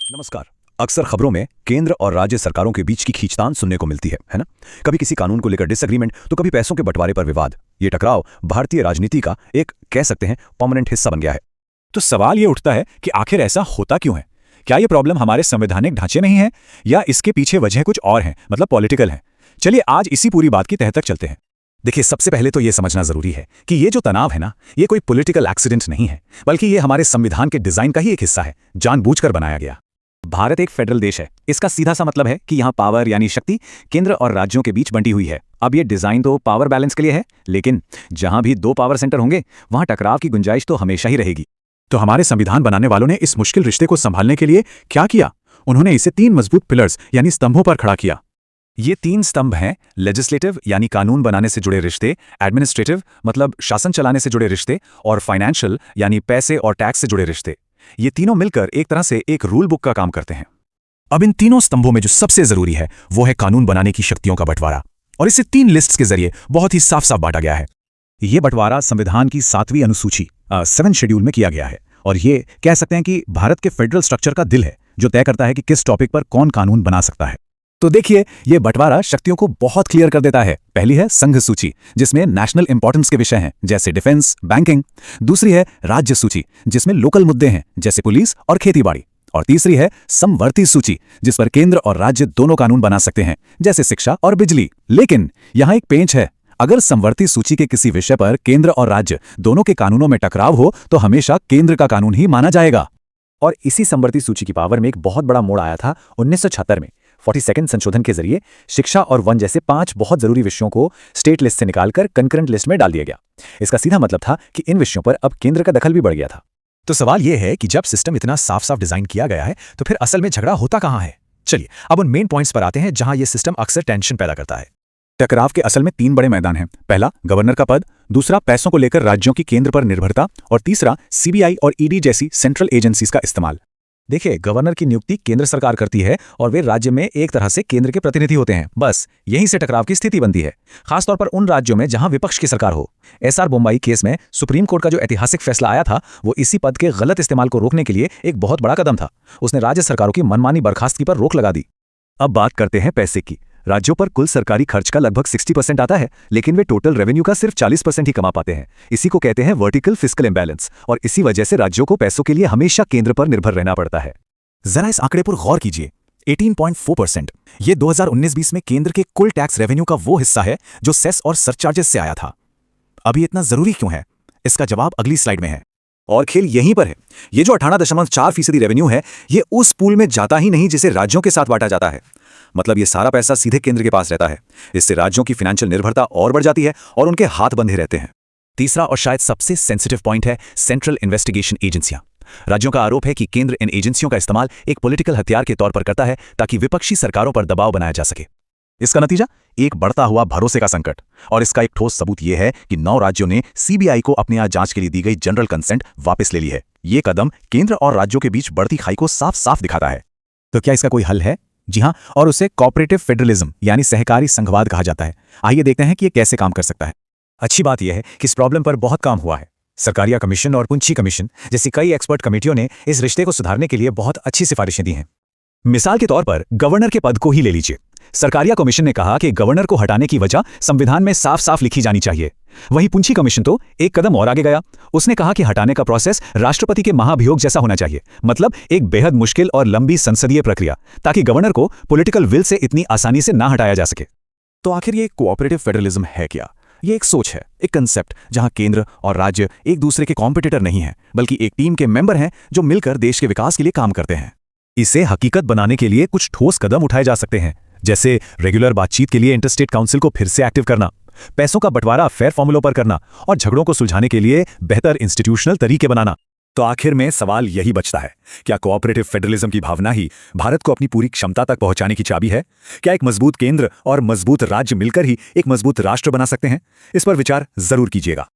नमस्कार। अक्सर खबरों में केंद्र और राज्य सरकारों के बीच की खींचतान सुनने को मिलती है ना? कभी किसी कानून को लेकर डिसएग्रीमेंट तो कभी पैसों के बंटवारे पर विवाद। ये टकराव भारतीय राजनीति का एक कह सकते हैं परमानेंट हिस्सा बन गया है। तो सवाल ये उठता है कि आखिर ऐसा होता क्यों है? क्या ये प्रॉब्लम हमारे संवैधानिक ढांचे में ही है या इसके पीछे वजह कुछ और है, मतलब पॉलिटिकल है? चलिए आज इसी पूरी बात की तह तक चलते हैं। देखिए, सबसे पहले तो ये समझना जरूरी है कि ये जो तनाव है ना, ये कोई पॉलिटिकल एक्सीडेंट नहीं है, बल्कि ये हमारे संविधान के डिजाइन का ही एक हिस्सा है, जानबूझकर बनाया गया। भारत एक फेडरल देश है। इसका सीधा सा मतलब है कि यहाँ पावर यानी शक्ति केंद्र और राज्यों के बीच बंटी हुई है। अब ये डिजाइन तो पावर बैलेंस के लिए है, लेकिन जहां भी दो पावर सेंटर होंगे वहां टकराव की गुंजाइश तो हमेशा ही रहेगी। तो हमारे संविधान बनाने वालों ने इस मुश्किल रिश्ते को संभालने के लिए क्या किया? उन्होंने इसे 3 मजबूत पिलर्स यानी स्तंभों पर खड़ा किया। ये 3 स्तंभ हैं लेजिस्लेटिव यानी कानून बनाने से जुड़े रिश्ते, एडमिनिस्ट्रेटिव मतलब शासन चलाने से जुड़े रिश्ते, और फाइनेंशियल यानी पैसे और टैक्स से जुड़े रिश्ते। ये तीनों मिलकर एक तरह से एक रूल बुक का काम करते हैं। अब इन तीनों स्तंभों में जो सबसे जरूरी है वो है कानून बनाने की शक्तियों का बंटवारा, और इसे 3 लिस्ट्स के जरिए बहुत ही साफ साफ बांटा गया है। ये बंटवारा संविधान की 7वीं अनुसूची 7 शेड्यूल में किया गया है, और ये कह सकते हैं कि भारत के फेडरल स्ट्रक्चर का दिल है, जो तय करता है कि किस टॉपिक पर कौन कानून बना सकता है। तो देखिए, ये बंटवारा शक्तियों को बहुत क्लियर कर देता है। पहली है संघ सूची, जिसमें नेशनल इंपॉर्टेंस के विषय हैं जैसे डिफेंस, बैंकिंग। दूसरी है राज्य सूची, जिसमें लोकल मुद्दे हैं जैसे पुलिस और खेतीबाड़ी। और तीसरी है समवर्ती सूची, जिस पर केंद्र और राज्य दोनों कानून बना सकते हैं जैसे शिक्षा और बिजली। लेकिन यहां एक पेंच है। अगर समवर्ती सूची के किसी विषय पर केंद्र और राज्य दोनों के कानूनों में टकराव हो तो हमेशा केंद्र का कानून ही माना जाएगा। और इसी समवर्ती सूची की पावर में एक बहुत बड़ा मोड़ आया था 1976 में 42nd संशोधन के जरिए। शिक्षा और वन जैसे 5 बहुत जरूरी विषयों को स्टेट लिस्ट से निकालकर कंकरेंट लिस्ट में डाल दिया गया। इसका सीधा मतलब था कि इन विषयों पर अब केंद्र का दखल भी बढ़ गया था। तो सवाल यह है कि जब सिस्टम इतना साफ साफ डिजाइन किया गया है तो फिर असल में झगड़ा होता कहां है? चलिए अब उन मेन पॉइंट्स पर आते हैं जहां यह सिस्टम अक्सर टेंशन पैदा करता है। टकराव के असल में 3 बड़े मैदान हैं। पहला गवर्नर का पद, दूसरा पैसों को लेकर राज्यों की केंद्र पर निर्भरता, और तीसरा सीबीआई और ईडी जैसी सेंट्रल एजेंसीज का इस्तेमाल। देखिए, गवर्नर की नियुक्ति केंद्र सरकार करती है और वे राज्य में एक तरह से केंद्र के प्रतिनिधि होते हैं। बस यहीं से टकराव की स्थिति बनती है, खासतौर पर उन राज्यों में जहां विपक्ष की सरकार हो। एसआर बोम्बई केस में सुप्रीम कोर्ट का जो ऐतिहासिक फैसला आया था वो इसी पद के गलत इस्तेमाल को रोकने के लिए एक बहुत बड़ा कदम था। उसने राज्य सरकारों की मनमानी बर्खास्तगी पर रोक लगा दी। अब बात करते हैं पैसे की। राज्यों पर कुल सरकारी खर्च का लगभग 60% आता है, लेकिन वे टोटल रेवेन्यू का सिर्फ 40% ही कमा पाते हैं। इसी को कहते हैं वर्टिकल फिस्कल इंबैलेंस, और इसी वजह से राज्यों को पैसों के लिए हमेशा केंद्र पर निर्भर रहना पड़ता है। जरा इस आंकड़े पर गौर कीजिए, 18.4%। ये 2019-20 में केंद्र के कुल टैक्स रेवेन्यू का वो हिस्सा है जो सेस और सरचार्जेस से आया था। अब ये इतना जरूरी क्यों है? इसका जवाब अगली स्लाइड में है, और खेल यहीं पर है। ये जो 18.4% रेवेन्यू है, ये उस पूल में जाता ही नहीं जिसे राज्यों के साथ बांटा जाता है। मतलब ये सारा पैसा सीधे केंद्र के पास रहता है। इससे राज्यों की फाइनेंशियल निर्भरता और बढ़ जाती है और उनके हाथ बंधे रहते हैं। तीसरा और शायद सबसे सेंसिटिव पॉइंट है सेंट्रल इन्वेस्टिगेशन एजेंसियां। राज्यों का आरोप है कि केंद्र इन एजेंसियों का इस्तेमाल एक पॉलिटिकल हथियार के तौर पर करता है ताकि विपक्षी सरकारों पर दबाव बनाया जा सके। इसका नतीजा एक बढ़ता हुआ भरोसे का संकट, और इसका एक ठोस सबूत यह है कि 9 राज्यों ने सीबीआई को अपनी आज जांच के लिए दी गई जनरल कंसेंट वापस ले ली है। यह कदम केंद्र और राज्यों के बीच बढ़ती खाई को साफ साफ दिखाता है। तो क्या इसका कोई हल है? जी हां, और उसे कोऑपरेटिव फेडरलिज्म यानी सहकारी संघवाद कहा जाता है। आइए देखते हैं कि यह कैसे काम कर सकता है। अच्छी बात यह है कि इस प्रॉब्लम पर बहुत काम हुआ है। सरकारिया कमीशन और पुंछी कमीशन जैसी कई एक्सपर्ट कमेटियों ने इस रिश्ते को सुधारने के लिए बहुत अच्छी सिफारिशें दी हैं। मिसाल के तौर पर गवर्नर के पद को ही ले लीजिए। सरकारिया कमीशन ने कहा कि गवर्नर को हटाने की वजह संविधान में साफ साफ लिखी जानी चाहिए। वहीं पुंछी कमीशन तो एक कदम और आगे गया। उसने कहा कि हटाने का प्रोसेस राष्ट्रपति के महाभियोग जैसा होना चाहिए, मतलब एक बेहद मुश्किल और लंबी संसदीय प्रक्रिया, ताकि गवर्नर को पॉलिटिकल विल से इतनी आसानी से ना हटाया जा सके। तो आखिर ये कोऑपरेटिव फेडरलिज्म है क्या? ये एक सोच है, एक कंसेप्ट जहां केंद्र और राज्य एक दूसरे के कॉम्पिटिटर नहीं हैं, बल्कि एक टीम के मेंबर हैं जो मिलकर देश के विकास के लिए काम करते हैं। इसे हकीकत बनाने के लिए कुछ ठोस कदम उठाए जा सकते हैं, जैसे रेगुलर बातचीत के लिए इंटरस्टेट काउंसिल को फिर से एक्टिव करना, पैसों का बंटवारा फेयर फॉर्मूलों पर करना, और झगड़ों को सुलझाने के लिए बेहतर इंस्टीट्यूशनल तरीके बनाना। तो आखिर में सवाल यही बचता है, क्या कोऑपरेटिव फेडरलिज्म की भावना ही भारत को अपनी पूरी क्षमता तक पहुंचाने की चाबी है? क्या एक मजबूत केंद्र और मजबूत राज्य मिलकर ही एक मजबूत राष्ट्र बना सकते हैं? इस पर विचार जरूर कीजिएगा।